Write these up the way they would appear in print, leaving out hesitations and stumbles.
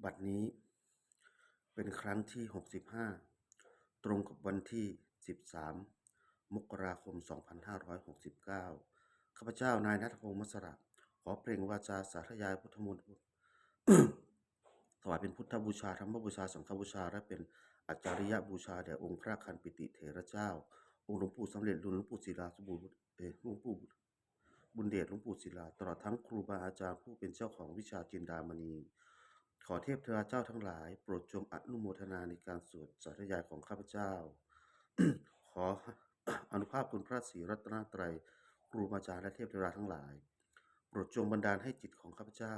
บัดนี้เป็นครั้งที่65ตรงกับวันที่13มกราคม2569ข้าพเจ้านายณัฐพงษ์ มัสระขอเปล่งวาจาสาธยายพุทธมนต์ ถวายเป็นพุทธบูชาธรรมบูชาสังฆบูชาและเป็นอาจาริยบูชาแด่องค์พระคันปิติเถระเจ้าองค์หลวงปู่สำเร็จหลวงปู่ศิลาสมบูรณ์หลวงปู่บุญเดชหลวงปู่ศิลาตลอดทั้งครูบาอาจารย์ผู้เป็นเจ้าของวิชาจินดามณีขอเทพเทวาเจ้าทั้งหลายโปรดจงอนุโมทนาในการสวดสาธยายของข้าพเจ้า ขออนุภาพคุณพระศรีรัตนตรัยครูบาอาจารย์และเทพเทวาทั้งหลายโปรดจงบันดาลให้จิตของข้าพเจ้า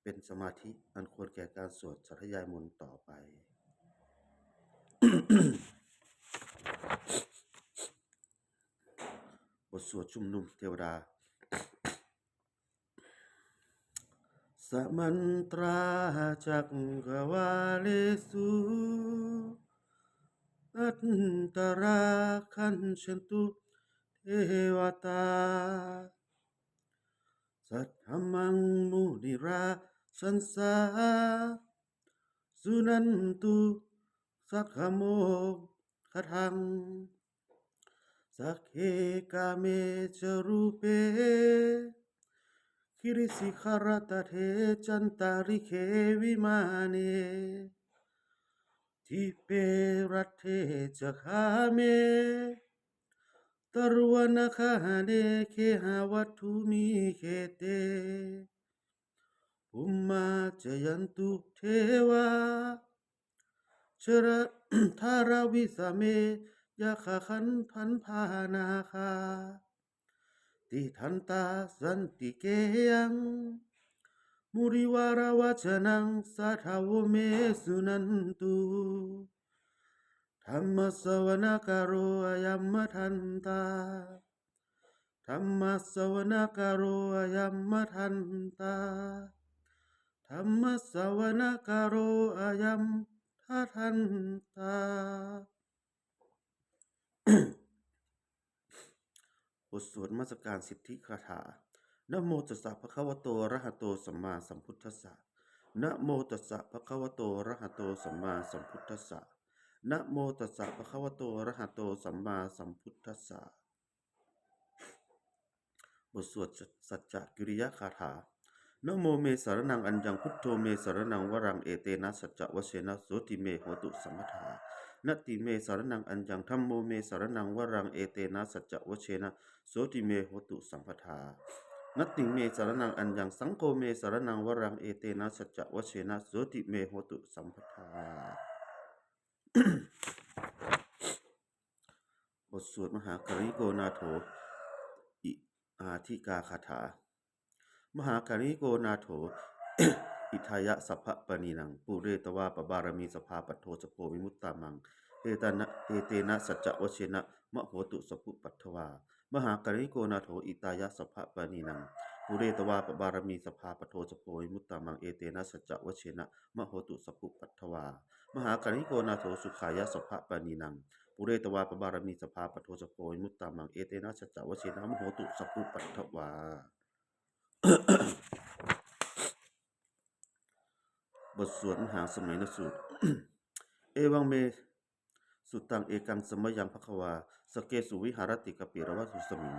เป็นสมาธิอันควรแก่การสวดสาธยายมนต์ต่อไป บทสวดชุมนุมเทวดาสมันตราจักกวาเลสุอัตตราคันฉันตุเทวตาสัทธมังมุนิราชันสาสุนันตุสักขโมคทังสักเคกาเมจรูเปคิริสิขารตเทจันตาริเควิมาเนทิเปรัตเทจคาเมตรวนคาเนเคหาวัตถุมิเคเตภุมมาจยันตุเทวาชระธารวิสเมยะขะขันพันพานาคาติทันตาสันติเกยังมุริวารวัจนังสัทธาวเมสุนันตุธรรมสวนกโรอยัมมทันตาธรรมสวนกโรอยัมมทันตาธรรมสวนกโรอยัมทันตา บทสวดนมัสการสิทธิคาถานะโมตัสสะภะคะวะโตอะระหะโตสัมมาสัมพุทธัสสะนะโมตัสสะภะคะวะโตอะระหะโตสัมมาสัมพุทธัสสะนะโมตัสสะภะคะวะโตอะระหะโตสัมมาสัมพุทธัสสะบทสวดสัจจกิริยคาถานะโมเมสรนังอัญญังพุทโธเมสรนังวรังเอเตนะสัจจวเชนะโสติเมโหตุสัมมทานัตติเมสรนังอัญญังธัมโมเมสรนังวรังเอเตนะสัจจวเชนะโสติเมโหตุสัมปทานัตติเมสรนังอัญญังสังโฆเมสรนังวรังเอเตนะสัจจวเชนะโสติเมโหตุสัมปทา บทสวดมหากริโกนาโถอิอาทิกาคาถามหากริโกนาโถ อิทายะสัพพะปณีนังปุเรตวาปบารมีสภาปัทโทสโพวิมุตตามังเอเตนะสัจจวเชนะมะโหตุสปุปัทถวามหากริโกนาโถอิตายะสัพพะปณีนังปุเรตวาปบารมีสภาปัทโทสโพวิมุตตามังเอเตนะสัจจวเชนะมะโหตุสปุปัทถวามหากริโกนาโถสุขายะสัพพะปณีนังปุเรตวาปบารมีสภาปัทโทสโพวิมุตตามังเอเตนะสัจจวเชนะมะโหตุสปุปัทถวา บทสวดมหาสมัยนสูตร เอวังเมสุตังเอกังสมยังภควาสเกสุวิหารติกปิรวัสุสมิง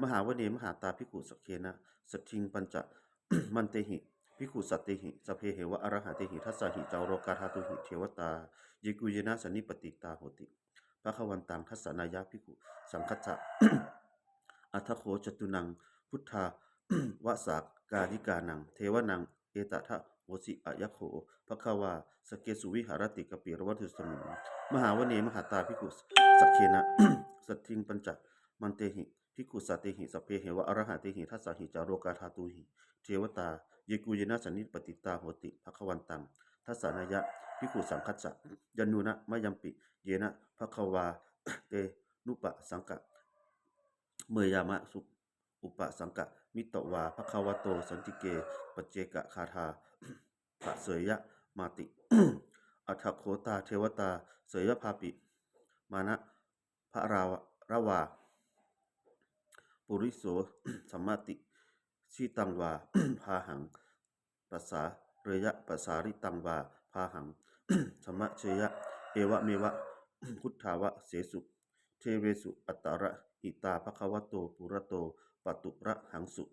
มหาวเนมหาตาภิกขุสเคนะสัทธิงปัญจ มันเตหิภิกขุสัตเตหิสเพเหวะอรหะเตหิทัสสะหิจาวโรกาธาตุหิเทวตาเยกุเยนะสันนิปติตาโหติภควันตังทัสสนายะภิกขุสังคัจจะ อัทธโคจตุนังพุทธาวสากาลิกานังเทวนังเอตทะโหสิอายโขภควาสเกสุวิหารติกปิรวัตุสมิงมหาวเนมหาตาภิกขุสักเคนะ สัทธิงปัญจมันเตหิภิกขุสัตเตหิสเพเหวะอรหะเตหิทัสสะหิจาโรกาธาตุหิเทวตาเยกุยนะสันนิปติตาโหติภควันตังทัสสนายะภิกขุสังคัจจะยันนุนะมะยัมปิเยนะภควาเตนุปะสังกะเมยามะสุอุปสังกะมิตวาภควโตสันติเกปเจกะคาถาภะเสยยะมาติ อัฏฐโคตาเทวตาเสยยะภาปิมานะพระระวาปุริโสสัมมาติชีตังวา พาหังปัสสา เรยะปสาริตังวาพาหัง ธรรมเชยะเอวะเมวะ พุทธาวะเสสุเทเวสุอัตตระหิตาภควโตปุระโตปตุระหังสุ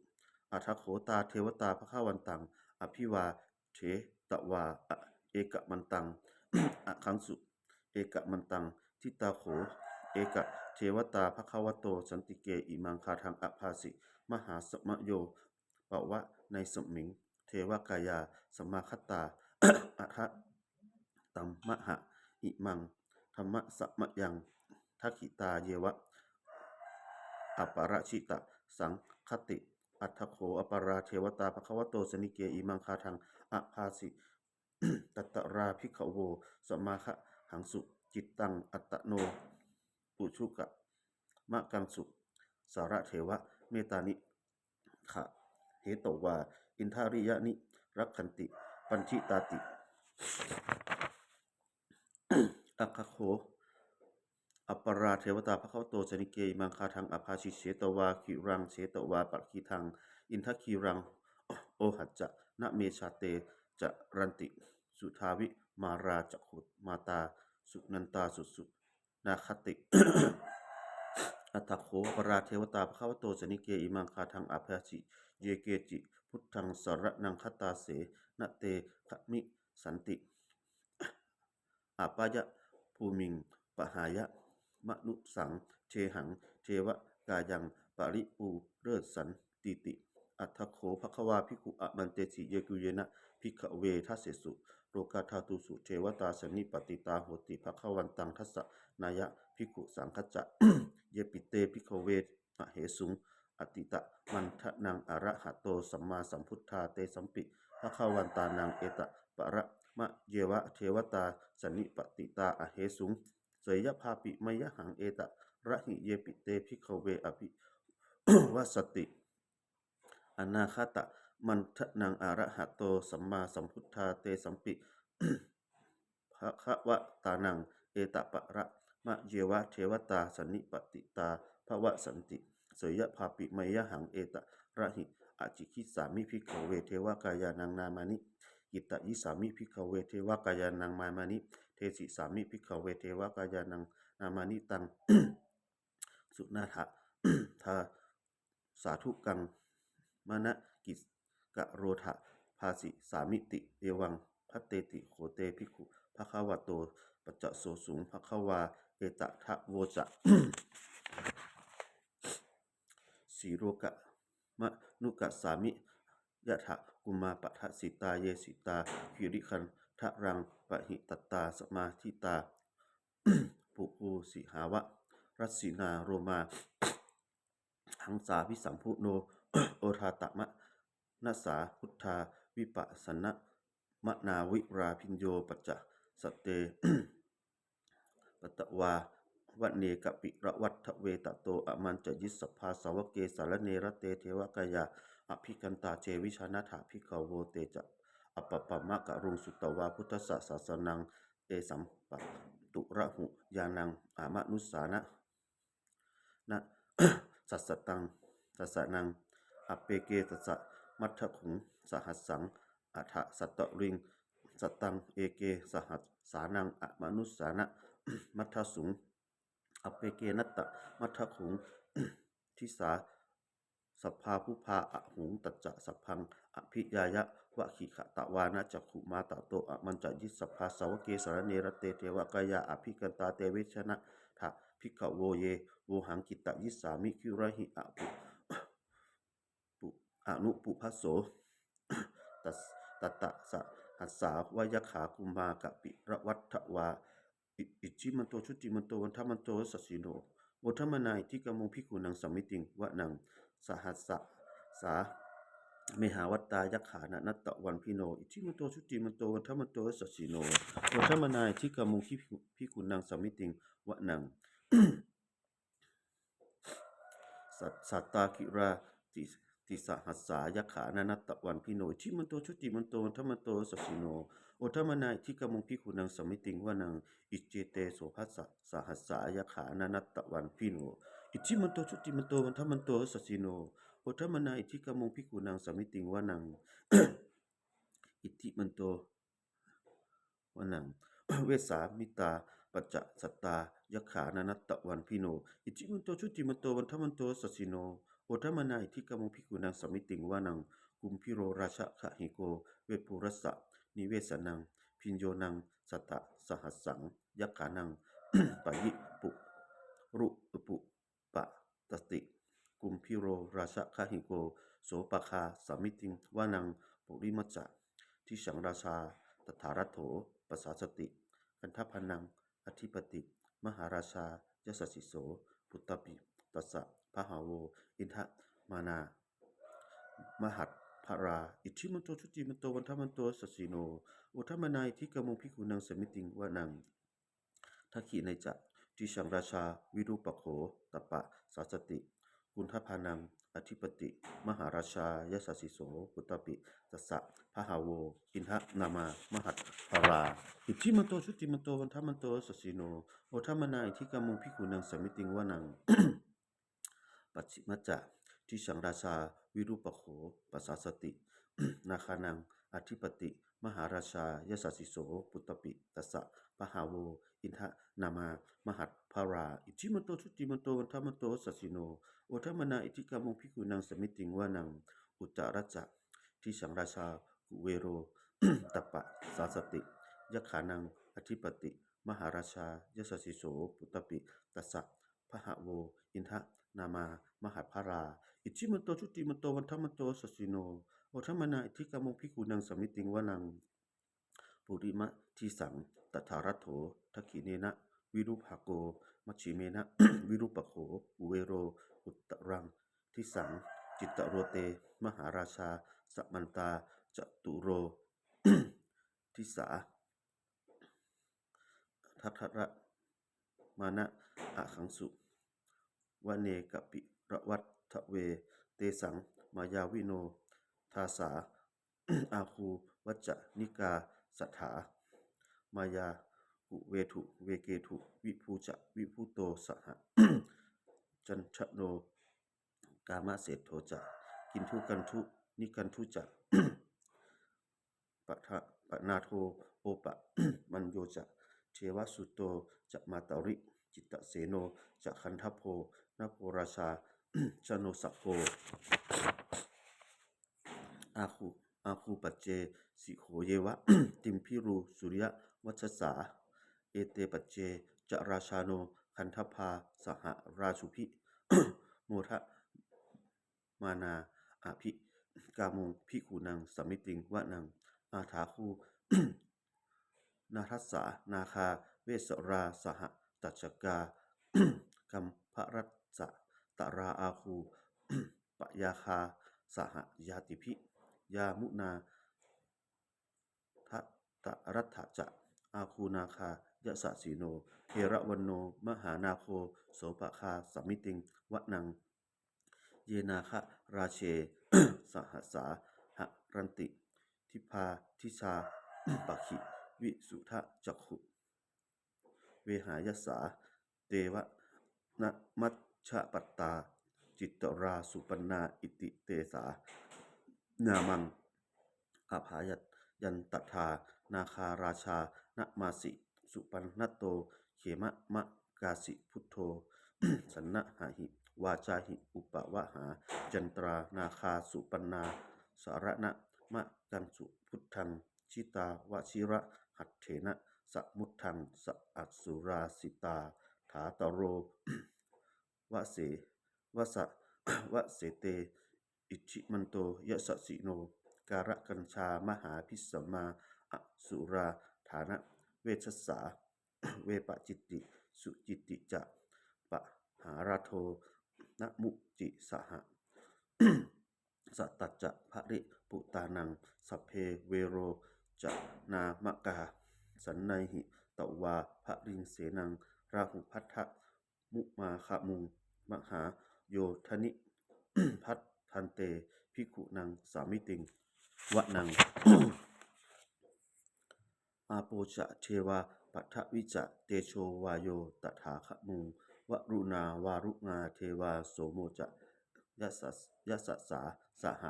อัทโขตาเทวตาภควันตังอภิวาเถตวาเอกมันตัง อคังสุเอกมันตังทิตาโขเอกเทวตาภควโตสันติเกอิมังคาทังอภาสิมหาสมโยปวะในสมิงเทวกายาสมาคตา อัทตัมมหะอิมังธรรมะสัมมยังทักขิตาเยวะอัปปราชิตะสังคติอัตถโขอปปราเทวตาภควโตสนิเกอิมังคาทังอภาสิ ตัตตราภิกขโวสมาคะหังสุจิตตังอัตตโนปุชุกะมะกังสุสาระเทวะเมตานิขะเหตวาอินทาริยะนิรักขันติปัญชิตาติ อัคคโขอัปปราเทวตาภควโตสนิเกอิมังคาทังอภาชิเสตวาคิรังเสตวาปัคคีทังอินทคีรังโอหัจจะนะเมชาเตจะรันติสุทาวิมาราจักขุมาตาสุนันตาสุสุนาคติ อัตถโขปราเทวตาภควโตสนิเกอิมังคาทังอภาชิเยเกจิพุทธังสรนังคตาเสนะเตขมิสันติอาปายะภูมิงปหายะมนุสังเทหังเทวกายังปริปูเลิศสันติติอัตถโขภควาภิกขุอมันเตสิเยกุเยนะภิกขเวทัสเสสุโลกาธาตุสุเทวตาสนิปติตาโหติภควันตังทัสสะนายะภิกขุสังคจะ เยปิเตภิกขเวอเหสุงอติตะมันทะนังอระหะโตสัมมาสัมพุทธาเตสัมปิภควันตานังเอตะปะระมะเยวะเทวตาสนิปติตาอเหสุงเสยยะภาปิมยะหังเอตะระหิเยปิเตภิกขเวอภิ วสติอนาคตะมันทะนังอระหะโตสัมมาสัมพุทธาเตสัมปิ ภควตานังเอตปะระมะเยวะเทวตาสนิปติตาภวสันติเสยยะภาปิมยหังเอตระหิอจิคิสามิภิกขเวเทวกายานังนามานิกิตะยิสามิภิกขเวเทวกายานังมามานิเทสิสามิภิกขเวเทวกายานังนามานิตัง สุนาถะ ทาสาธุกังมณกิกะโรทะภาสิสามิติเอวังพัตเตติโขเตภิกขุภควโตปัจจโสสุงภควาเอตทะโวจะ สีโรกะมะนุกะสามิยะถะกุมาปะทะสิตาเยสิตาคิริคันทะรังปะหิตตาสมาธิตา ปุปูสิหาวะรัสสินาโรมาหังสาพิสัมพุโน โอทาตะมะนัสสาพุทธาวิปัสสนะมะนาวิราพิญโยปัจจะสตเต ปัตตวาวันเนกปิระวัฏเวตโตอมันจะยิสสภาสาวเกสารเนรเตเทวกายาอภิกันตาเจวิชานาถาภิกขโวเตจะอปปมะกะรุงสุตวาพุทธศาสนังเตสัมปะตุระหุยานังอามนุสานะนะ สัสสตังสัสสนังอเปเกตัสสะมัทถขุงสหัสสังอัฏฐสัตตริงสัตตังเอเกสหัสสานังอมนุสานะ มัทถสุงอเปเกนัตตะมัทถขุง ทิสาสัพพาผู้พาอหุงตัจจะสัพพังอภิยายะวะขิขะตะวานะจักขุมาตะโตอมันจะยิสสัพพาสาวเกสารเนรเตเทวกายาอภิกันตาเตเวชนะทะภิกขโวเยโวหังกิตะยิสามิคิระหิอะปุอนุปุพโส ตัตตะสะหัสสาวายขากุมากะปิระวัฏฐวาอิจิมันโตชุติมันโตวันทมันโตสัสสิโนโอทมนายที่กมงพิกุนังสัมมิติงวะนังสหัสสะสาเมหาวัตตายักขานะนัตตะวันพิโนอิจิมันโตชุติมันโตวันทมันโตสัสสิโนโอทมนายที่กมงพิกุนังสัมมิติงวะนัง สัตตาคิราติสหัสสายขานานัตตะวันพิโนชิมันโตชุติมันโตธรรมโตสัสสิโนโอธรรมนายที่กมงพิคุนังสมิติงวานังอิเจเตโสภัสสะสหัสสายขานานัตตะวันพิโนอิชิมันโตชุติมันโตธรรมโตสัสสิโนโอธรรมนายที่กมงพิคุนังสมิติงวานัง อิทธิ ธิมันโตวนัง เวสามิตาปัจจะสัตตายกขานานัตตะวันพิโนอิจิมันโตชุติมันโตวันทมันโตสสิโนโอทมนาอิทิกามุภิกขุนังสมิติงวานังกุมพิโรราชะขะหิโกเวปุรสะนิเวสนังพิญโยนังสัตตะสหัสสังยักขานัง ปะยิปุรุปุปะตติกุมพิโรราชะขะหิโกโสปะคาสมิติงวานังปุริมัจจะทิสังราชาตถารัตโถปัสสาสติกันทพนังอธิปติมหาราชายสสิโสปุตตปิตัสสะพะหาโวอินทะมานามหัตภราอิทธิมันโตชุติมันโตวันทมันโตสสิโนอุทมนายที่กมงพิกุนังสมิติงวานังทักขิในจะทิสังราชาวิรูปโขตปะสาสติกุณฑพานังอธิปติมหาราชายสสิโสปุตตปิตัสสะพะหาโวอินทะนามามหัตภราอิทธิมันโตชุติมันโตวันทมันโตสสิโนโอทมนายที่กมงพิกุนังสมิติงวานัง ปัจฉิมัจจะที่สังราชาวิรูปโขปัสสาสติ นาคานังอธิปติมหาราชายสสิโสปุตตปิตัสสะปะหาโวอินทะนามามหัตภาราอิทธิมันโตชุติมันโตวันทมันโตสสิโนโอทมนาอิทิกามงพิกุนังสมิติงวานังอุตตรัจจะที่สังราชากุเวโร ตัปปะสาสติยขานังอธิปติมหาราชายสสิโสปุตตปิตัสสะพะหะโวอินทะนามามหาภาราอิทธิมันโตชุติมันโตวันทมันโตสสิโนโอทมนาอิทิกามงพิกุนังสมิติงวานังปุริมะทีสังตถารัตโถทักขิเนนะวิรุภาโกมัชชิเมนะ วิรุปโขอุเวโรอุตตรังทิสังจิตตโรเตมหาราชาสัมมันตาจตุโร ทิสาทัทระมานะอาขังสุวเนกปิระวัตทะเวเตสังมายาวิโนทาสา อาคูวัจจนิกาสัทธามายาอุเวทุเวเกทุวิภูจะวิภูโตสห จันทโนกามเศรษโทจะกินทุกันทุนิกันทุจะ ปะทะปะนาโทโอปะ มันโยจะเทวสุโตจะมาตาริจิตตเสโนจะคันทโพนาโพราชา ชโนสัพโพอาคูปัจเจสิโขเยวะ ติมพิรูสุริยวัชสาเอเตปัจเจจะราชาโนคันทพาสหราชุพิ โมทะมานาอาภิกามุงพิขุนังสมิติงวะนังอาถาคู นาทัสสานาคาเวสราสหตัชกา กัมภรัตสะตราอาคู ปยาคาสหยาติพิยามุนาทะตะรัตถจะอาคูนาคายะสะสีโนเอระวันโนมหานาโคโสปะคาสมิติงวะนังเยนาคะราเช สหัสสาหะรันติทิพาทิชา ปักขิวิสุทะจักขุเวหายสาเตวะนะมัชฌะปัตตาจิตตราสุปันนาอิติเตสานามังอภายันตถานาคาราชานะมาสิสุปันนโตเขมะมะกาสิพุทโธ สันนะหาหิวาจาหิอุปวะหาจันตรานาคาสุปันนาสารณะมะกังสุพุทธังชิตาวชิระหัตเถนะสมุทธังสอัสสุราสิตาถาตโร วะเสวะสะ วะเสเตอิชิมันโตยะสะสิโนการะกัญชามหาพิสมาอสุราฐานะเวชสา เวปจิตติสุจิตติจะปะหาราโทนะมุจิสหะ สัตตัจจะภริปุตานังสัพเพเวโรจะนามกาสันไนหิตวาภริงเสนังราหุพัทธมุมาคามุงมหาโยธนิ พัทพันเตภิกขุนังสามิติงวะนัง อาโปจะเทวาปัทวิจะเตโชวาโยตถาคมุงวรุณาวารุงาเทวาโสโมจะยัสสะสาสห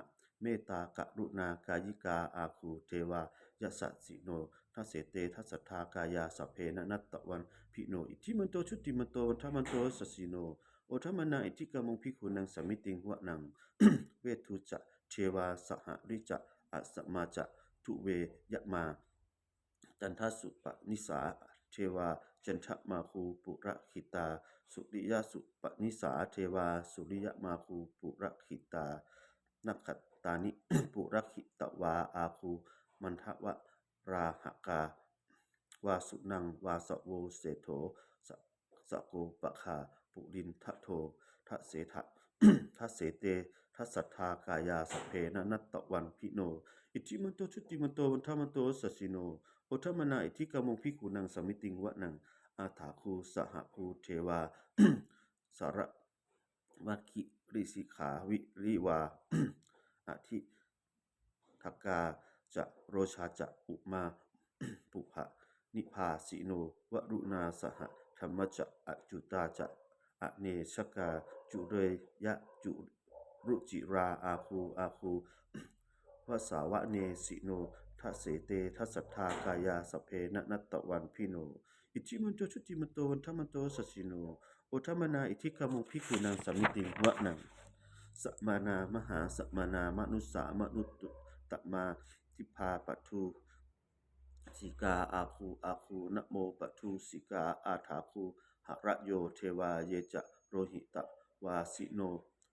เมตตากรุณากายิกาอาคูเทวายสัสสิโนทัสเสเตทัสสัทธากายาสัพเพนะนัตตะวันพิโนอิทธิมันโตชุติมันโตวันทมันโตสัสสิโนโอทัมมนาอิทธิกามงพิกุนังสมิติงวะนัง เวทุจะเทวาสหริจะอัสมาจะทุเวยะมาจันทสุปนิสาเทวาจันทมาคูปุระขิตาสุริยสุปนิสาเทวาสุริยมาคูปุระขิตานักขัตตานิ ปุระขิตวาอาคูมันทวะราหกาวาสุนังวาสโวเสโถสโกปะคาปุรินทะโททะเสทะ ทัสเสเตทัสสัทธากายาสัพเพนะนัตตะวันพิโนอิทิมันโตชุติมันโตวันทมันโตสัสสิโนโอทัมมนาอิทิกามงพิกุนังสมิติงวะนังอาถาคูสหคูเทวา สารวัคคิริสิขาวิริวา อธิทกาจะโรชาจะอุมา ปุภะนิพาสิโนวรุณาสหธรรมจะอจุตาจะอเนชกาจุเรยะจุรุจิราอาคูวสาวะเนสิโนทัสเสเตทัสสัทธากายาสเพนะนัตตะวันพิโนอิทิมันโตชุติมันโตวันทมันโตสัสสิโนโอทัมมนาอิทิกามุพิกุนังสมิติงวะนังสมานามหาสมานามนุสามนุตตมาทิพาปัทูสิกาอาคูนะโมปัทูสิกาอาถาคูหระโยเทวาเยจะโรหิตวาสิโน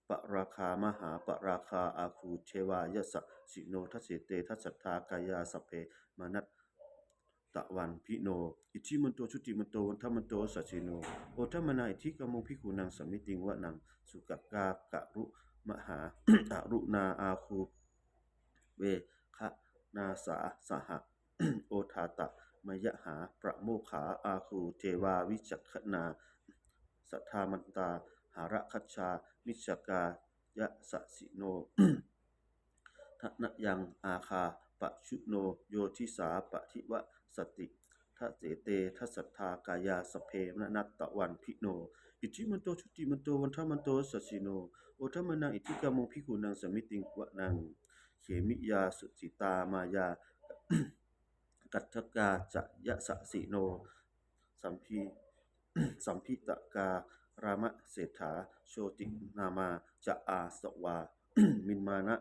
ปราคามหาปราคาอาคูเทวายสสิโนทัสเสเตทัสสัทธากายาสเพมนัตตะวันพิโนอิทิมันโตชุติมันโตวันทมันโตสัจฉิโนโอทัมมนาอิทิกามงพิกุนังสมิติงวะนังสุกักกากะรุมหา อรุณาอาคูเวคะนาสาสห โอทาตะมยหาประโมขาอาคูเทวาวิจักขนาสัทธามันตาหาระคัจชามิจกายะสสิโน ทะนะยังอาคาปะชุโนโยทิสาปะทิวะสติทัสเสเตทัสสัทธากายาสเพมนัตตะวันพิโนอิทิมันโตชุติมันโตวันทมันโตสัสสิโนโอทัมมนาอิทิกามงพิกุนังสมิติงวะนังเขมิยาสุจิตามายา กัตถกาจะยะสะสิโนสัมพี สัมพิตการามะเศรษฐาโชตินามาจะอาสวา มินมานะ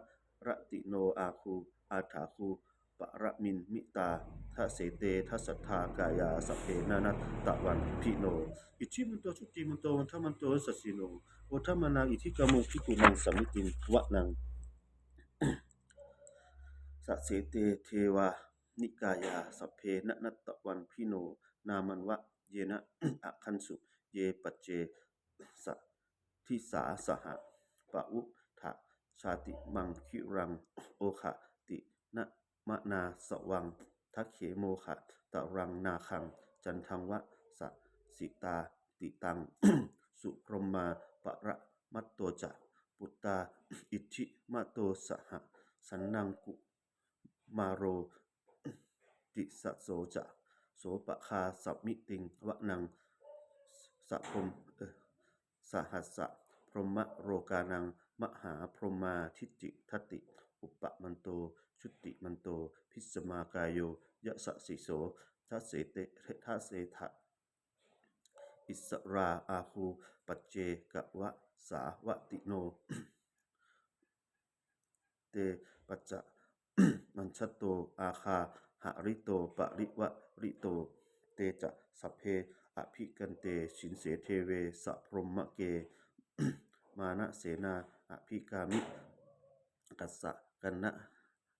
รติโนอาคูอาถาคูปะมินมิตาทัสเสเตทัสสัทธากายาสเพนานัตตะวันพิโนอิทิมันโตชุติมันโตวันทมันโตสัสสิโนโอทัมมนาอิทิกามุพิกุนังสมิติงวะนัง สัสเสเตเทวานิกายาสัพเพนะนัตตะวันพิโนนามันวะเยนะ อะคันสุเยปัจเจสะทิสาสหปะอุทะชาติมังคิรังโอคะตินะมะนาสวังทักเขโมคะตะรังนาคังจันทังวะสะสิตาติตัง สุพรหมาปะระมัตโตจะปุตตาอิทธิมาโตสหสันนังกุมาโร ติสะโสจะโสปะคาสัมมิติงวะนังสะพรมสหัสสะพรหมโรกานังมหาพรหมาทิจิทัตติอุปมันโตชุติมันโตพิสมากายโยยะสะสิโสทัสเสเตทัสเสทะอิสราอาคูปัจเจกวะสาวติโน เตปัจจะ มัญชโตอาคาหะริโตปะริวะริโตเตจะสัพเพอภิกันเตชินเสเทเวสัพรหมเก มานะเสนาอภิกามิกัสสะกันนะ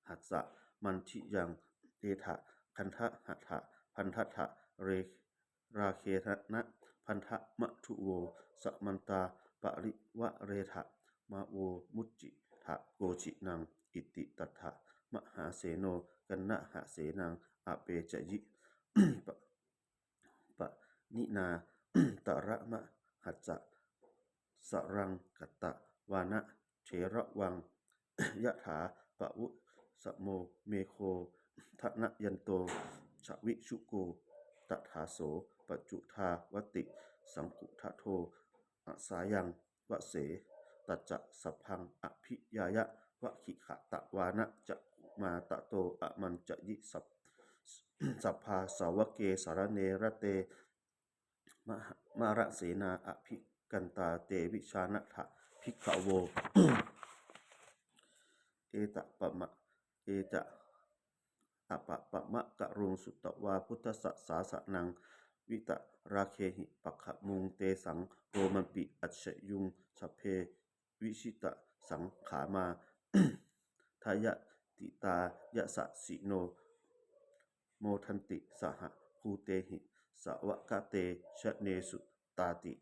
หัสสะมันทิยังเตถะคันทะหัตถะพันทะทะเรราเคนะพันธะมะทุโวสมันตาปะริวะเรทะมาโวมุจจิทะโกจินังอิติตัทธะมหาเสโนกันนะหะเสนังอเปจยิ ปะนินา ตระมะหัจจะสรังกัตตะวานะเถระวัง ยะถาปะวุสโมเมโคทนะยันโตชวิชุโกตถาโสปัจจุทาวติสังกุทะโทอสายังวะเสตัจจะสัพพังอภิยายะ วะขิขะตะวานะจะมาตะโตอะมันจะยิสัพพาสาวเกสารเนระเตมาระเสนาอภิกันตาเตวิชานะทะภิกขโว เอตะปะมะเอตะอะปะปะมะกะรุงสุตตวาพุทธสสาสนังวิตะราเคหิปัคขมุงเตสังโรมันปิอัจฉยุงสพเพวิชิตะสังขามา ทายะติตายะสะสิโนโมทันติสหภูเตหิสวะกะเตชะเนสุตาติ